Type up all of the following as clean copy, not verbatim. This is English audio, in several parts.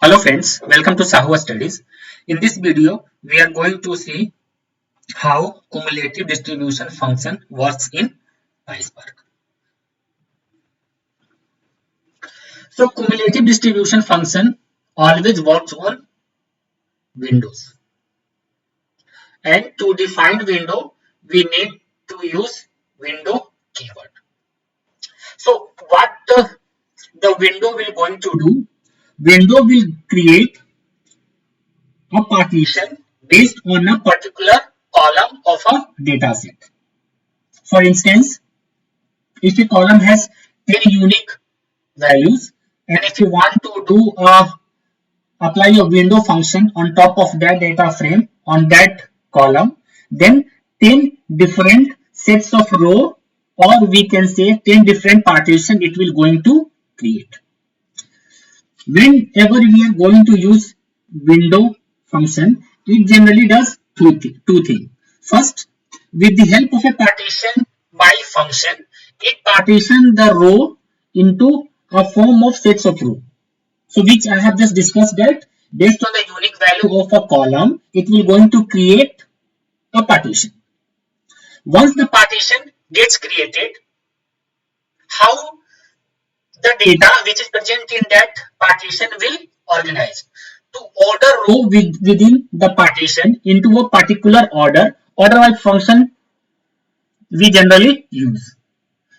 Hello friends, welcome to SahuStudies. In this video, we are going to see how cumulative distribution function works in PySpark. So cumulative distribution function always works on windows. And to define window, we need to use window keyword. So what the window will going to do? Window will create a partition based on a particular column of a data set. For instance, if a column has 10 unique values and if you want to do apply a window function on top of that data frame on that column, then 10 different sets of row, or we can say 10 different partition it will going to create. Whenever we are going to use window function, it generally does two things. First, with the help of a partition by function, it partitions the row into a form of sets of row. So which I have just discussed that based on the unique value of a column, it will going to create a partition. Once the partition gets created, how the data which is present in that partition will organize. To order row within the partition into a particular order by function we generally use.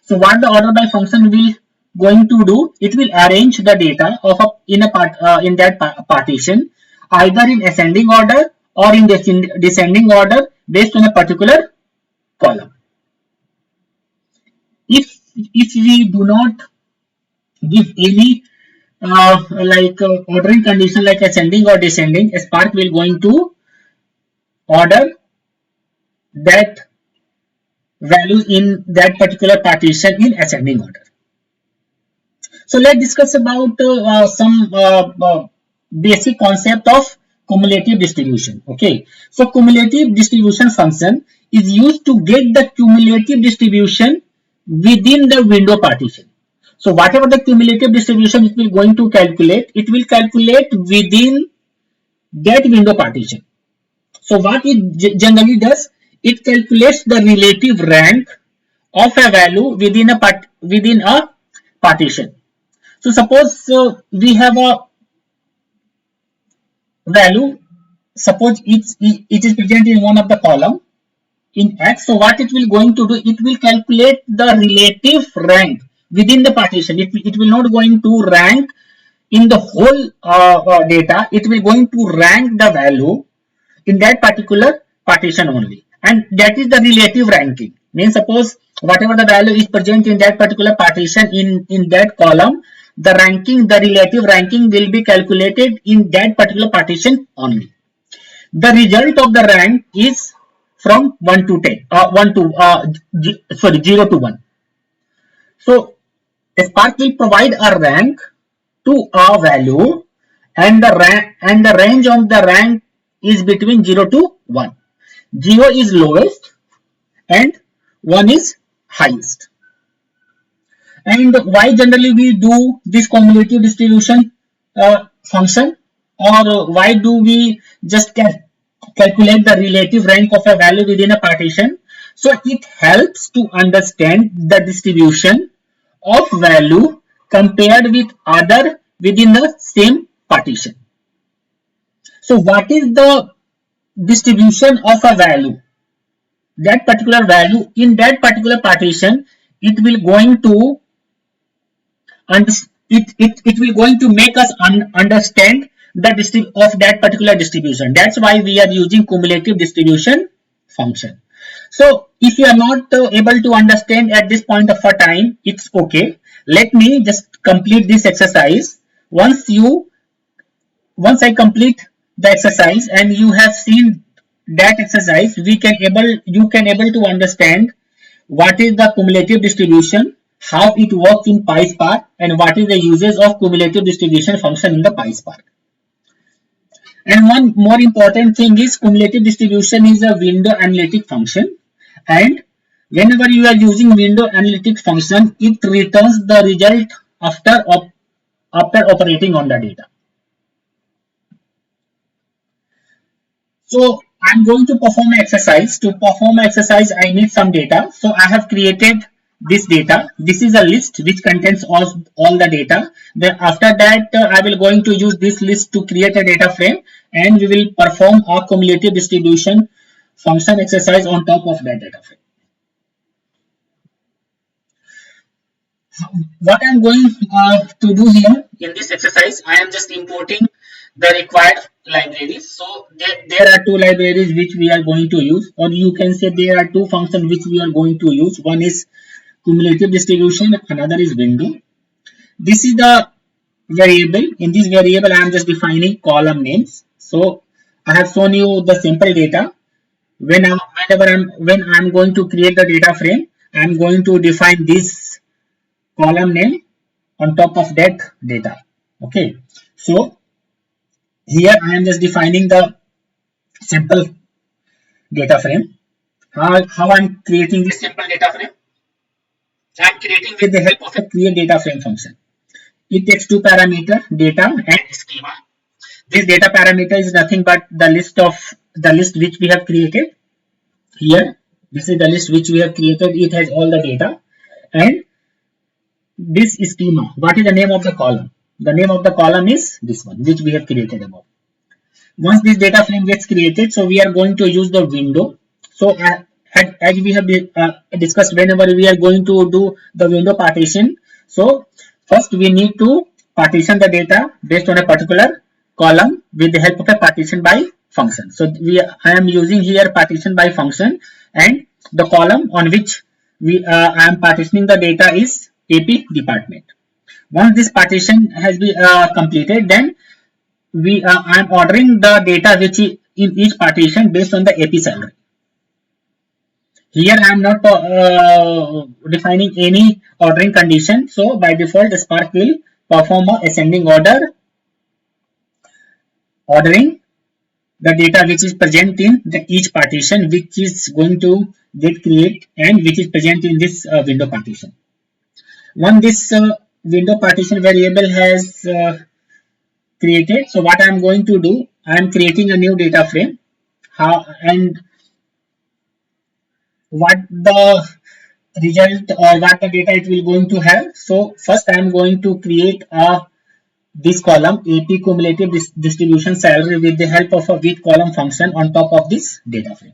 So what the order by function will going to do, it will arrange the data of in that partition either in ascending order or in descending order based on a particular column. If we do not give any ordering condition like ascending or descending, Spark will going to order that values in that particular partition in ascending order. So let's discuss about some basic concept of cumulative distribution. Okay, so cumulative distribution function is used to get the cumulative distribution within the window partition. So whatever the cumulative distribution it will going to calculate, it will calculate within that window partition. So what it generally does, it calculates the relative rank of a value within a partition. So suppose we have a value, suppose it is present in one of the column in X. So what it will going to do, it will calculate the relative rank within the partition. It will not going to rank in the whole data. It will going to rank the value in that particular partition only, and that is the relative ranking. Means suppose whatever the value is present in that particular partition in that column, the relative ranking will be calculated in that particular partition only. The result of the rank is from 1 to 10, 0 to 1. So Spark will provide a rank to a value, and the range of the rank is between 0 to 1. 0 is lowest and 1 is highest. And why generally we do this cumulative distribution function, or why do we just calculate the relative rank of a value within a partition? So it helps to understand the distribution of value compared with other within the same partition. So what is the distribution of a value? That particular value in that particular partition, it will going to make us understand the of that particular distribution. That's why we are using cumulative distribution function. So if you are not able to understand at this point of a time, it's okay. Let me just complete this exercise. Once I complete the exercise and you have seen that exercise, you can able to understand what is the cumulative distribution, how it works in PySpark, and what is the uses of cumulative distribution function in the PySpark. And one more important thing is cumulative distribution is a window analytic function, and whenever you are using window analytic function, it returns the result after operating on the data. So I'm going to perform an exercise. To perform an exercise, I need some data. So I have created this data. This is a list which contains all the data. Then after that, I will going to use this list to create a data frame, and we will perform a cumulative distribution function exercise on top of that data frame. What I'm going to do here in this exercise, I am just importing the required libraries. So there are two libraries which we are going to use, or you can say there are two functions which we are going to use. One is cumulative distribution, another is window. This is the variable. In this variable, I am just defining column names. So I have shown you the simple data. When I'm going to create the data frame, I'm going to define this column name on top of that data. Okay, so here I am just defining the simple data frame. How I'm creating this simple data frame? I'm creating with the help of a create data frame function. It takes two parameters, data and schema. This data parameter is nothing but the list which we have created. Here, this is the list which we have created. It has all the data, and this schema. What is the name of the column? The name of the column is this one, which we have created above. Once this data frame gets created, so we are going to use the window. So as we have discussed, whenever we are going to do the window partition, so first we need to partition the data based on a particular column with the help of a partition by function. So I am using here partition by function, and the column on which I am partitioning the data is AP department. Once this partition has been completed, then I am ordering the data which is in each partition based on the AP salary. Here I am not defining any ordering condition. So by default, Spark will perform a ascending order, ordering the data which is present in the each partition, which is going to get create and which is present in this window partition. Once this window partition variable has created, so what I am going to do, I am creating a new data frame. And what the result or what the data it will going to have. So first I am going to create this column AP cumulative distribution salary with the help of a with column function on top of this data frame.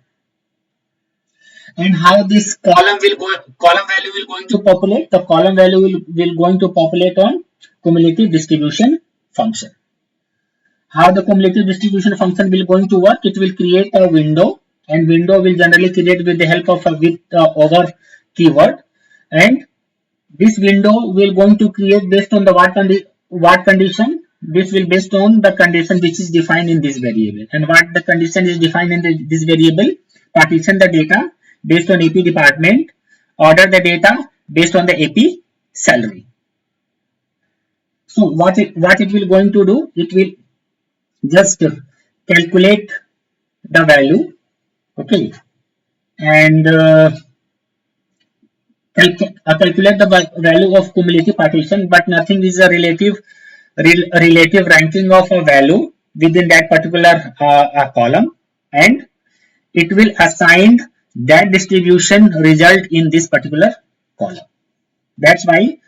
And how this column value will going to populate? The column value will going to populate on cumulative distribution function. How the cumulative distribution function will going to work? It will create a window, and window will generally create with the help of a with over keyword, and this window will going to create based on the what condition. This will based on the condition which is defined in this variable, and what the condition is defined in this variable: partition the data based on AP department, order the data based on the AP salary. So what it will going to do? It will just calculate the value, okay, and calculate the value of cumulative partition, but nothing is a relative ranking of a value within that particular column, and it will assign that distribution result in this particular column. That's why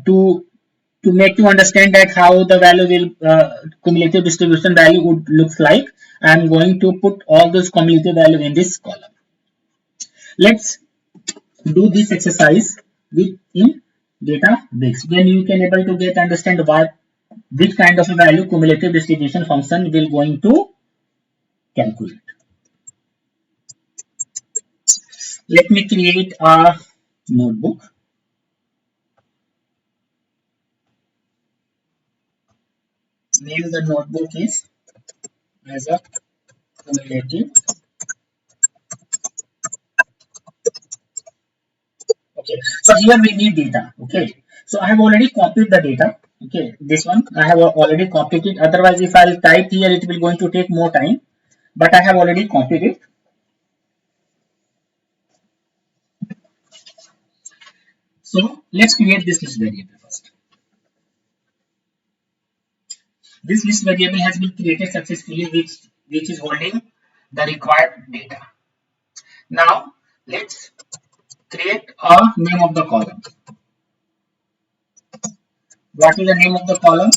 to make you understand that how the value will cumulative distribution value would looks like, I am going to put all those cumulative value in this column. Let's do this exercise in Databricks. Then you can able to get understand which kind of a value cumulative distribution function will going to calculate. Let me create a notebook. Name the notebook is as a cumulative. Okay, so here we need data. Okay, so I have already copied the data. Okay, this one I have already copied it. Otherwise, if I'll type here, it will going to take more time. But I have already copied it. So let's create this list variable first. This list variable has been created successfully, which is holding the required data. Now let's create a name of the column. What is the name of the column?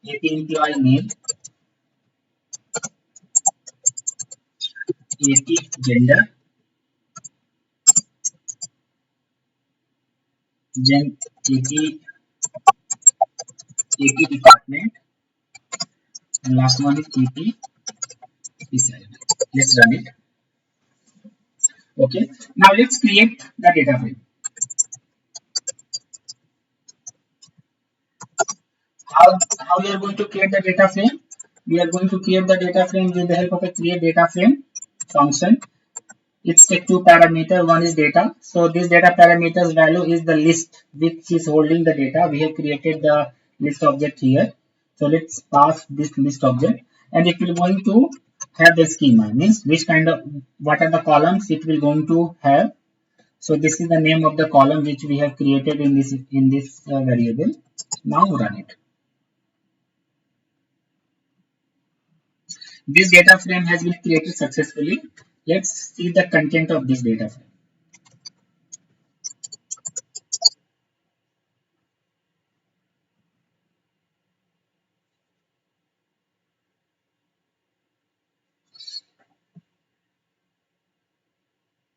AP employee name, AP gender, AP department, and last one is AP beside. Let's run it. Okay. Now let's create the data frame. How we are going to create the data frame? We are going to create the data frame with the help of a create data frame function. It's take two parameters. One is data. So this data parameters value is the list which is holding the data. We have created the list object here. So let's pass this list object, and it will going to have the schema, means which kind of, what are the columns it will going to have. So this is the name of the column which we have created in this variable. Now run it. This data frame has been created successfully. Let's see the content of this data frame.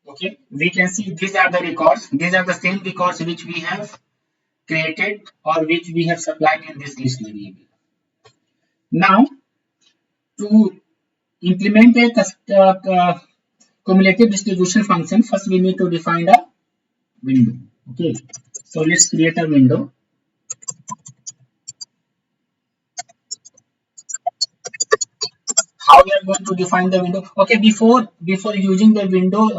Okay, we can see these are the records. These are the same records which we have created or which we have supplied in this list variable. Now, to implement a cumulative distribution function, first we need to define a window. Okay, so let's create a window. How we are going to define the window? Okay, before using the window,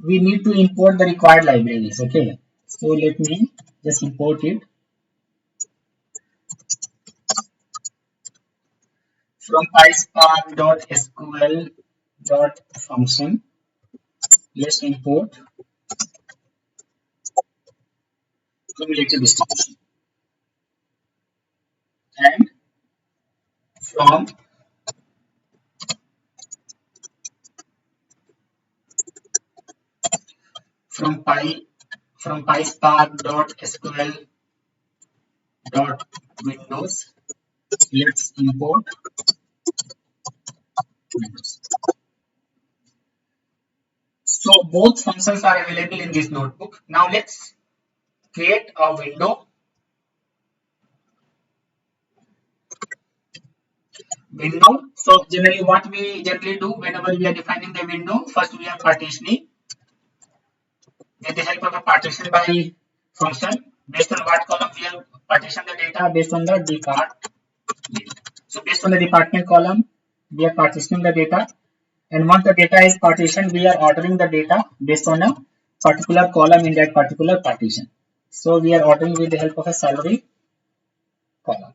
we need to import the required libraries. Okay, so let me just import it from PySpark.sql.function. Let's import cumulative distribution, and from from py from PySpark.sql.windows, let's import windows. So both functions are available in this notebook. Now let's create a window. So generally what we generally do whenever we are defining the window, first we are partitioning with the help of a partition by function. Based on what column we have partitioned the data, based on the department. So based on the department column, we are partitioning the data, and once the data is partitioned, we are ordering the data based on a particular column in that particular partition. So we are ordering with the help of a salary column.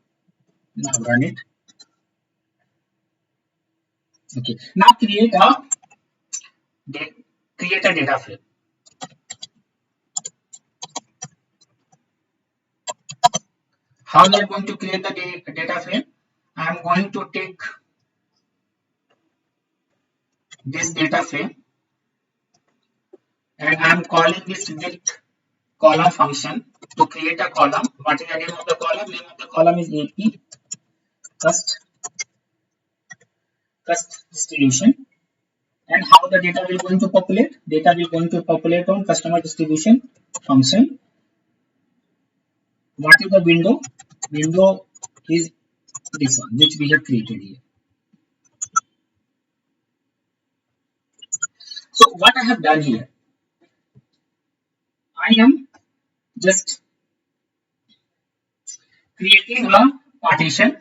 Now run it. Okay. Now create a data frame. How we are going to create the data frame? I am going to take this data frame and I am calling this with column function to create a column. What is the name of the column? Name of the column is AP cust distribution. And how the data will going to populate? Data will going to populate on customer distribution function. What is the window? Window is this one which we have created here. So what I have done here, I am just creating a partition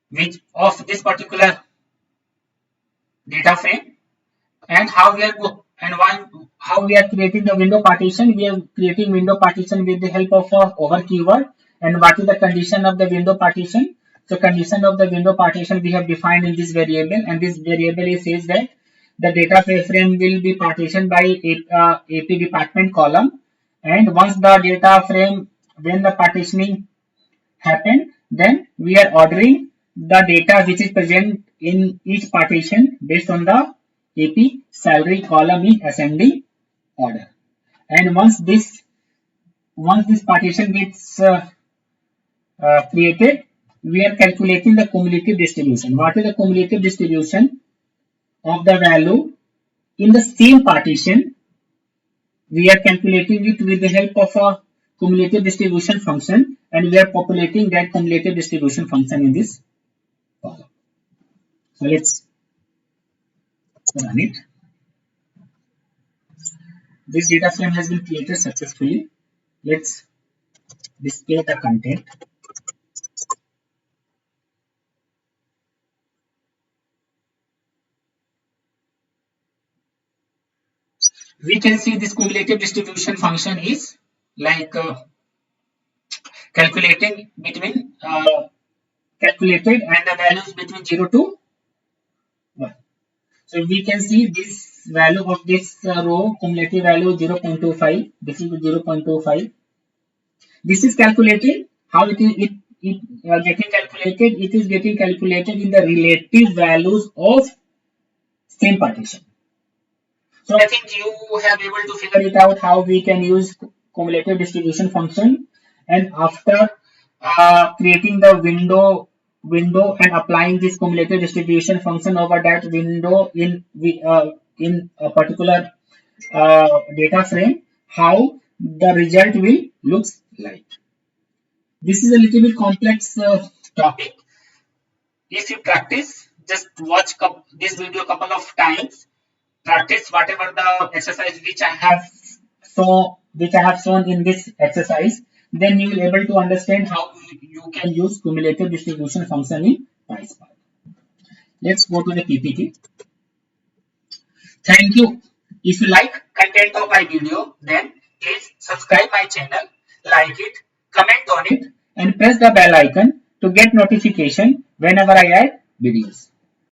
which of this particular data frame, and how we are creating the window partition. We are creating window partition with the help of a over keyword. And what is the condition of the window partition? So condition of the window partition we have defined in this variable, and this variable says that the data frame will be partitioned by AP department column, and once the data frame, when the partitioning happen, Then we are ordering the data which is present in each partition based on the AP salary column in ascending order. And once this partition gets created, we are calculating the cumulative distribution. What is the cumulative distribution of the value in the same partition? We are calculating it with the help of a cumulative distribution function, and we are populating that cumulative distribution function in this column. So let's run it. This data frame has been created successfully. Let's display the content. We can see this cumulative distribution function is like calculating between calculated and the values between 0 to 1. So we can see this value of this row cumulative value 0.25. This is 0.25. This is calculated. How it is getting calculated? It is getting calculated in the relative values of same partition. So I think you have able to figure it out how we can use cumulative distribution function, and after creating the window and applying this cumulative distribution function over that window in a particular data frame, how the result will looks like. This is a little bit complex topic. If you practice, just watch this video a couple of times, practice whatever the exercise which I have shown in this exercise, then you will able to understand how you can use cumulative distribution function in PySpark. Let's go to the PPT. Thank you. If you like content of my video, then please subscribe my channel, like it, comment on it, and press the bell icon to get notification whenever I add videos.